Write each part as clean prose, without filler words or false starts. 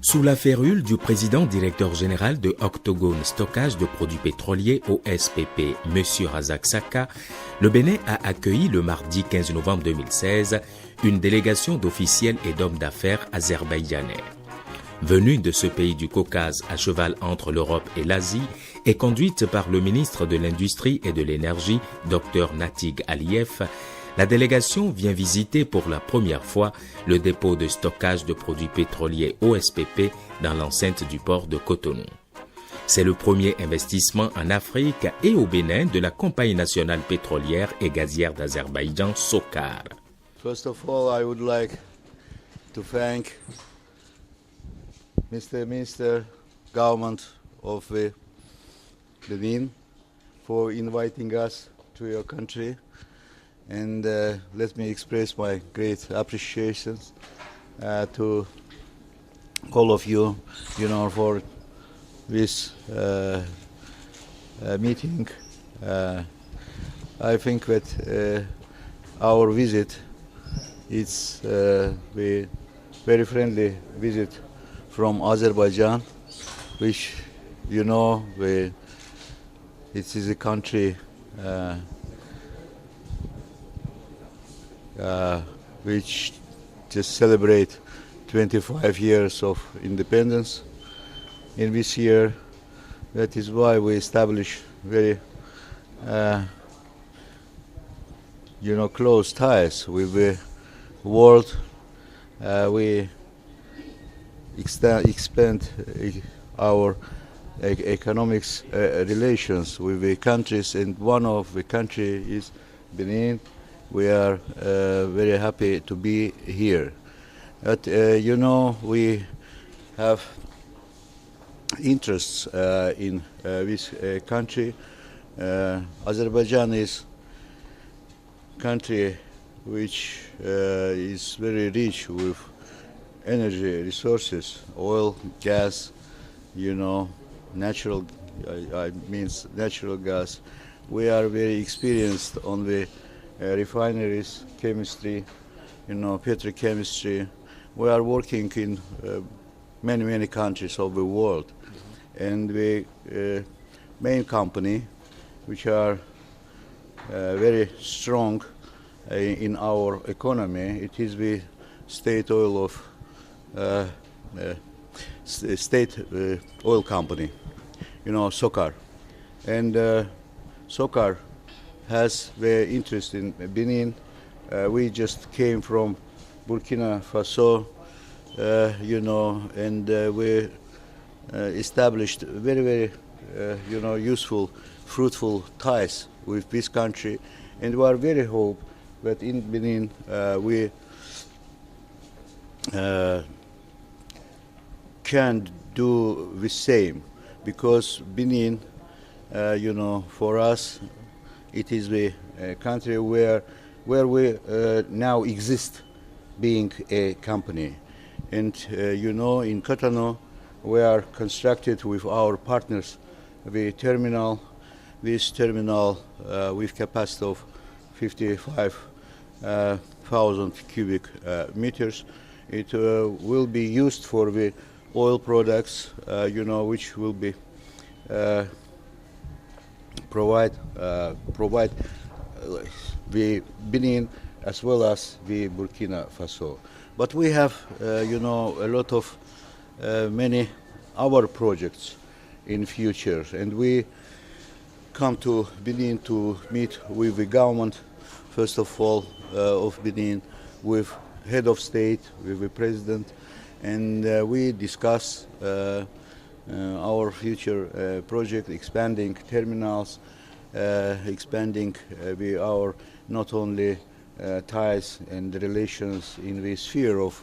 Sous la férule du président directeur général de Octogone Stockage de produits pétroliers OSPP, M. Razak Saka, le Bénin a accueilli le mardi 15 novembre 2016 une délégation d'officiels et d'hommes d'affaires azerbaïdjanais. Venue de ce pays du Caucase à cheval entre l'Europe et l'Asie et conduite par le ministre de l'Industrie et de l'Énergie, Dr Natig Aliyev, la délégation vient visiter pour la première fois le dépôt de stockage de produits pétroliers OSPP dans l'enceinte du port de Cotonou. C'est le premier investissement en Afrique et au Bénin de la Compagnie nationale pétrolière et gazière d'Azerbaïdjan, SOCAR. First of all, I would like to thank Mr. Minister, Government of Benin for inviting us to your country. And let me express my great appreciation to all of you, for this meeting. I think that our visit is a very friendly visit from Azerbaijan, which, it is a country which just celebrate 25 years of independence in this year. That is why we establish very close ties with the world. We expand our economics relations with the countries, and one of the country is Benin. We are very happy to be here. But we have interests in this country. Azerbaijan is a country which is very rich with energy resources, oil, gas, natural gas. We are very experienced on the refineries, chemistry, petrochemistry. We are working in many countries of the world, and the main company, which are very strong in our economy, it is the State Oil Company, SOCAR, and SOCAR has their interest in Benin. We just came from Burkina Faso, and we established very useful, fruitful ties with this country, and we are very hope that in Benin we can do the same, because Benin, for us, it is the country where we now exist, being a company. And in Cotonou, we are constructed with our partners the terminal. This terminal with capacity of 55,000 cubic meters. It will be used for the oil products, which will be provide the Benin as well as the Burkina Faso. But we have, a lot of many other projects in future, and we come to Benin to meet with the government, first of all, of Benin, with head of state, with the president, and we discuss our future project, expanding terminals, expanding our not only ties and relations in the sphere of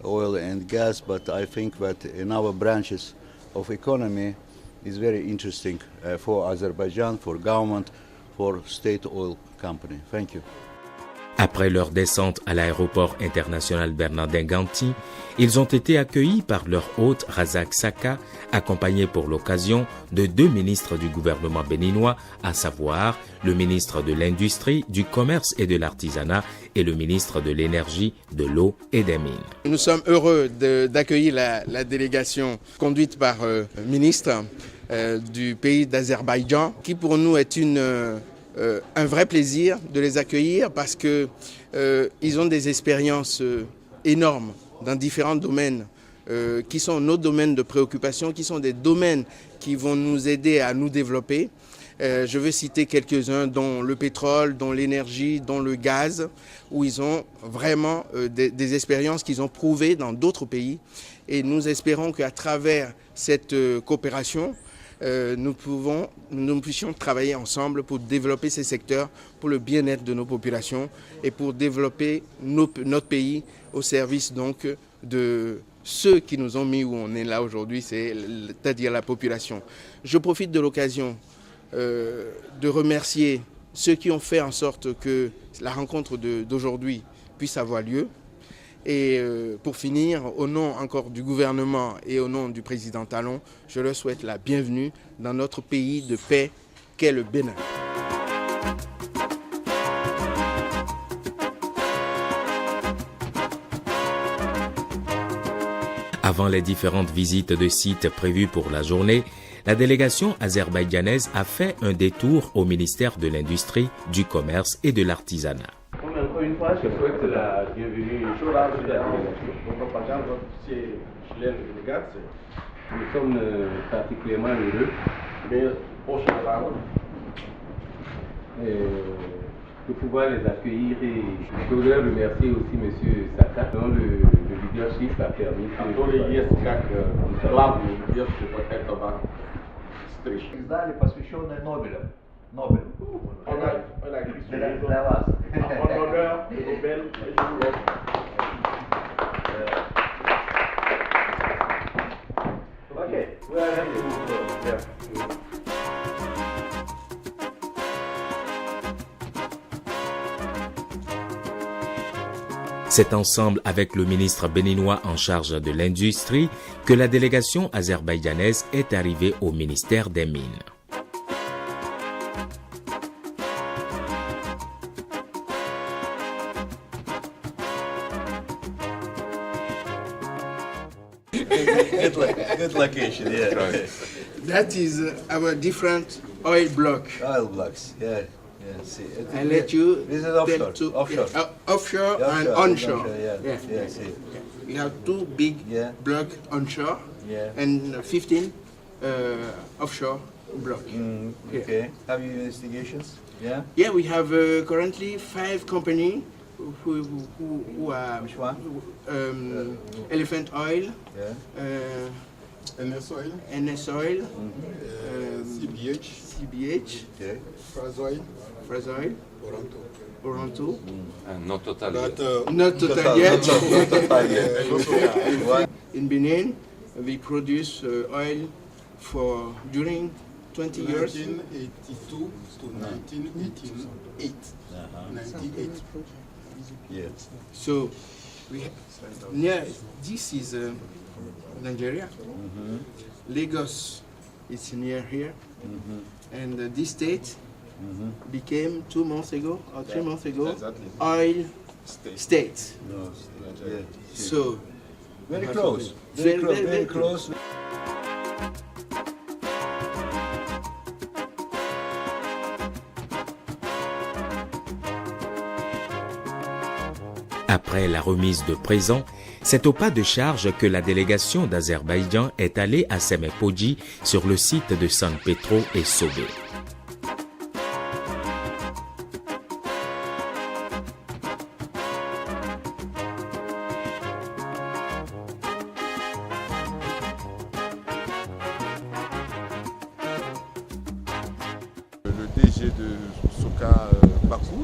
oil and gas, but I think that in our branches of economy is very interesting for Azerbaijan, for government, for State Oil Company. Thank you. Après leur descente à l'aéroport international Bernardin Ganti, ils ont été accueillis par leur hôte Razak Saka, accompagné pour l'occasion de 2 ministres du gouvernement béninois, à savoir le ministre de l'Industrie, du Commerce et de l'Artisanat et le ministre de l'Énergie, de l'Eau et des Mines. Nous sommes heureux d'accueillir la délégation conduite par le ministre du pays d'Azerbaïdjan, qui pour nous est un vrai plaisir de les accueillir parce qu'ils ont des expériences énormes dans différents domaines qui sont nos domaines de préoccupation, qui sont des domaines qui vont nous aider à nous développer. Je veux citer quelques-uns, dont le pétrole, dont l'énergie, dont le gaz, où ils ont vraiment des expériences qu'ils ont prouvées dans d'autres pays. Et nous espérons qu'à travers cette coopération, nous puissions travailler ensemble pour développer ces secteurs, pour le bien-être de nos populations et pour développer notre pays au service donc de ceux qui nous ont mis où on est là aujourd'hui, c'est-à-dire la population. Je profite de l'occasion de remercier ceux qui ont fait en sorte que la rencontre d'aujourd'hui puisse avoir lieu. Et pour finir, au nom encore du gouvernement et au nom du président Talon, je leur souhaite la bienvenue dans notre pays de paix qu'est le Bénin. Avant les différentes visites de sites prévues pour la journée, la délégation azerbaïdjanaise a fait un détour au ministère de l'Industrie, du Commerce et de l'Artisanat. Encore une fois, je souhaite la bienvenue à la délégation. Nous sommes particulièrement heureux de pouvoir les accueillir et je voudrais remercier aussi M. Saka dont le leadership a permis Издали, посвященное Нобелю. Нобель. Для вас. C'est ensemble avec le ministre béninois en charge de l'industrie que la délégation azerbaïdjanaise est arrivée au ministère des Mines. Good location, yeah. That is our different oil block. Oil blocks, yeah. See, I let you This is tell offshore. to- Offshore. offshore and Offshore, onshore. yeah. See. We have 2 big Yeah. blocks onshore Yeah. and 15 offshore blocks. Yeah. Okay. Have you investigations? Yeah. Yeah, we have currently 5 companies who are Which one? Elephant Oil, Yeah. NS Oil, NS Oil, CBH, CBH, Okay. Frazoil, Frazoil, Toronto. Oronto. Not total But yet. Not total yet. Why? In Benin, we produce oil for during 20 years. 1982 to 1988. 98. Yeah. So, this is Nigeria. Lagos is near here. And this state became 2 months ago or 3 months ago Exactly. oil state. No. Yeah. So, Very close. Very, Very very close. Après la remise de présents, c'est au pas de charge que la délégation d'Azerbaïdjan est allée à Semepoji sur le site de San Petro et Sobé. Le DG de Soka Bakou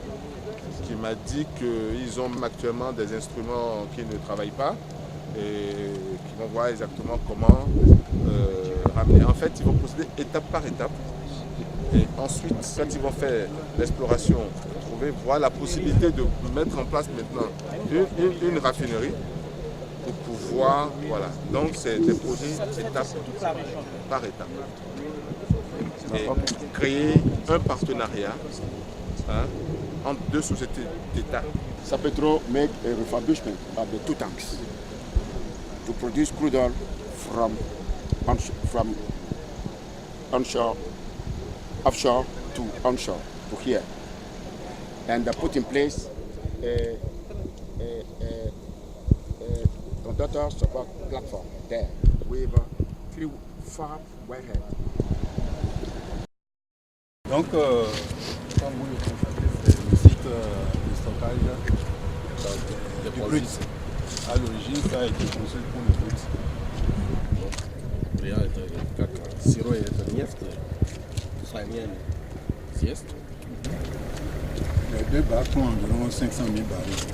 qui m'a dit qu'ils ont actuellement des instruments qui ne travaillent pas et qui vont voir exactement comment ramener. En fait, ils vont procéder étape par étape et ensuite, quand ils vont faire l'exploration, trouver pouvez voir la possibilité de mettre en place maintenant une raffinerie pour pouvoir, voilà. Donc c'est des projets étape par étape. Et créer un partenariat entre deux sociétés d'État. Sapetro make a refurbishment of the two tanks to produce crude oil from onshore, offshore to onshore to here, and put in place a conductor support platform there with 3 wellhead. Donc, comme vous le constatez, c'est le site de stockage du brut. À l'origine, ça a été construit pour le brut. Les 2 bacs font environ 500 000 barils.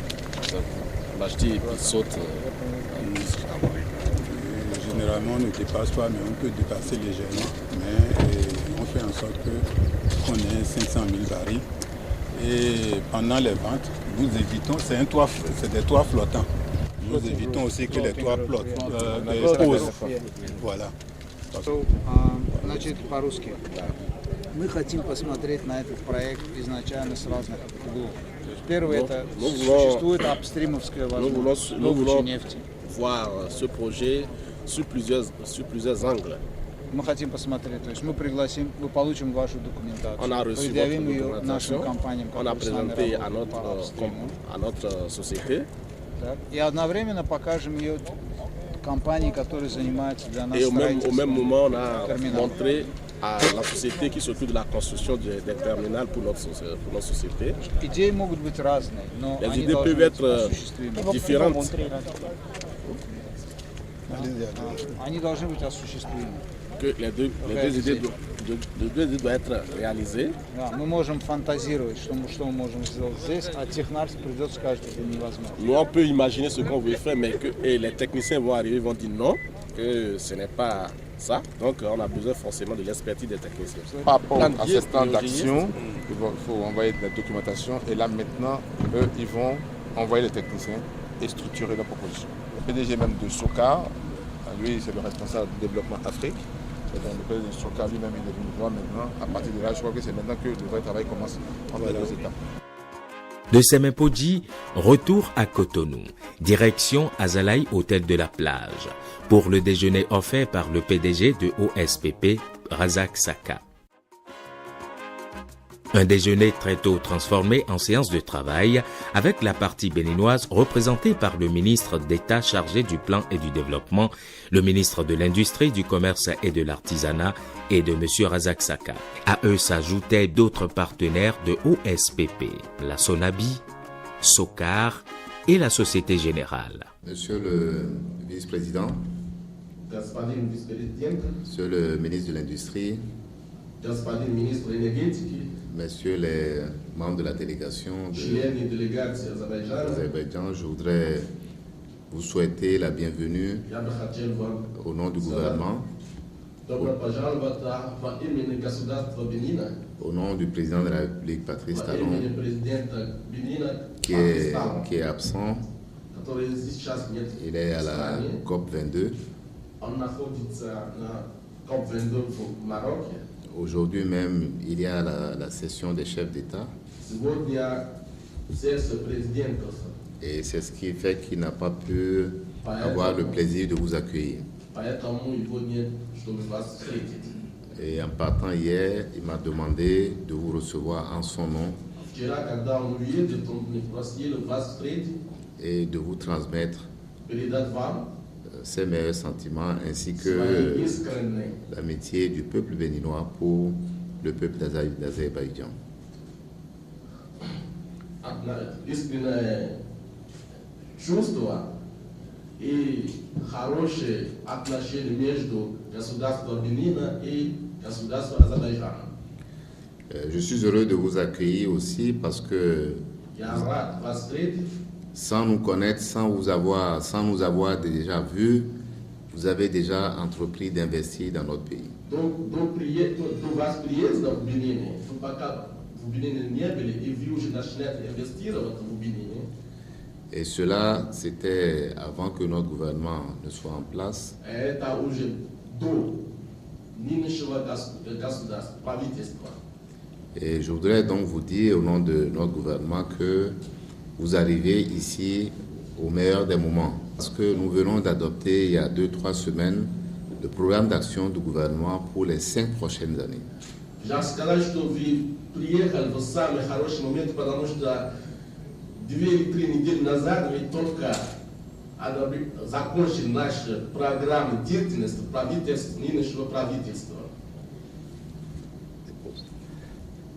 Généralement, on ne dépasse pas, mais on peut dépasser légèrement. Mais on fait en sorte qu'on ait 500 000 barils. Et pendant les ventes, nous évitons, c'est des toits flottants. Nous évitons aussi que les toits posent. Voilà. Значит, по-русски. Мы хотим посмотреть на этот проект изначально с разных углов. Первое, это существует апстримовская возможность добычи нефти. Voir ce projet sur plusieurs angles. Мы хотим посмотреть, то есть мы пригласим, мы получим вашу документацию, On a reçu предъявим votre ее нашим documentation, компаниям, on a которые с нами présenté à работают по апстриму. notre société. Так, и одновременно покажем ее компании, которые занимаются для нас Et au même строительством moment, on a терминала. montré à la société qui s'occupe de la construction des terminales pour notre société. Идеи могут быть разные, но Les они idées должны peuvent быть être осуществимы. différentes. Они должны быть осуществимы. Que les deux idées doivent être réalisées. Да, мы можем фантазировать, что мы можем сделать здесь, а технарь придет и скажет, это невозможно. Nous, on peut imaginer ce qu'on veut faire, mais et les techniciens vont arriver, vont dire non, que ce n'est pas ça. Donc, on a besoin forcément de l'expertise des techniciens. Par rapport à ce temps d'action, il faut envoyer de la documentation et là maintenant, eux, ils vont envoyer les techniciens et structurer la proposition. Le PDG même de SOCAR, lui c'est le responsable du développement Afrique. Et donc le PDG de SOCAR lui-même il est venu voir maintenant. À partir de là, je crois que c'est maintenant que le vrai travail commence entre les deux étapes. De Semempodji, retour à Cotonou, direction Azalaï Hôtel de la Plage, pour le déjeuner offert par le PDG de OSPP, Razak Saka. Un déjeuner très tôt transformé en séance de travail avec la partie béninoise représentée par le ministre d'État chargé du plan et du développement, le ministre de l'Industrie, du Commerce et de l'Artisanat et de M. Razak Saka. À eux s'ajoutaient d'autres partenaires de OSPP, la Sonabi, SOCAR et la Société Générale. Monsieur le vice-président, Monsieur le ministre de l'Industrie, Messieurs les membres de la délégation d'Azerbaïdjan, je voudrais vous souhaiter la bienvenue au nom du gouvernement, au nom du président de la République, Patrice Talon, qui est absent. Il est à la COP 22. Aujourd'hui même, il y a la session des chefs d'État. Et c'est ce qui fait qu'il n'a pas pu avoir le plaisir de vous accueillir. Et en partant hier, il m'a demandé de vous recevoir en son nom et de vous transmettre ses meilleurs sentiments ainsi que l'amitié du peuple béninois pour le peuple d'Azerbaïdjan. Je suis heureux de vous accueillir aussi parce que sans nous connaître, sans nous avoir déjà vu, vous avez déjà entrepris d'investir dans notre pays. Et cela, c'était avant que notre gouvernement ne soit en place. Et je voudrais donc vous dire au nom de notre gouvernement que vous arrivez ici au meilleur des moments. Parce que nous venons d'adopter il y a 2-3 semaines le programme d'action du gouvernement pour les 5 prochaines années.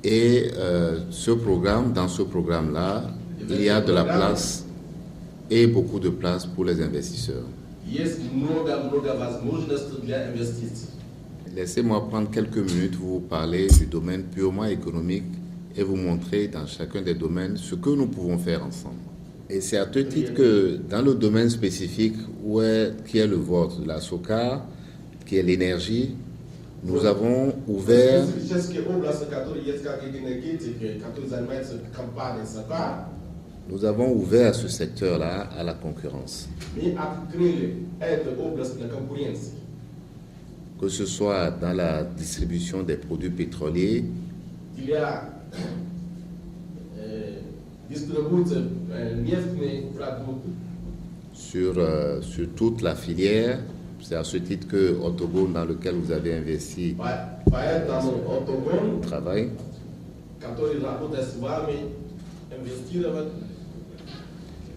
Et dans ce programme-là, il y a de la place et beaucoup de place pour les investisseurs. Laissez-moi prendre quelques minutes pour vous parler du domaine purement économique et vous montrer dans chacun des domaines ce que nous pouvons faire ensemble. Et c'est à ce titre que dans le domaine spécifique qui est le vôtre, la SOCAR, qui est l'énergie, nous avons ouvert ce secteur-là à la concurrence. Que ce soit dans la distribution des produits pétroliers, sur toute la filière. C'est à ce titre que Octogone, dans lequel vous avez investi, travaille.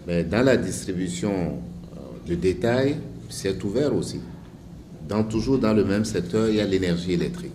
Mais dans la distribution de détail, c'est ouvert aussi. Toujours dans le même secteur, il y a l'énergie électrique.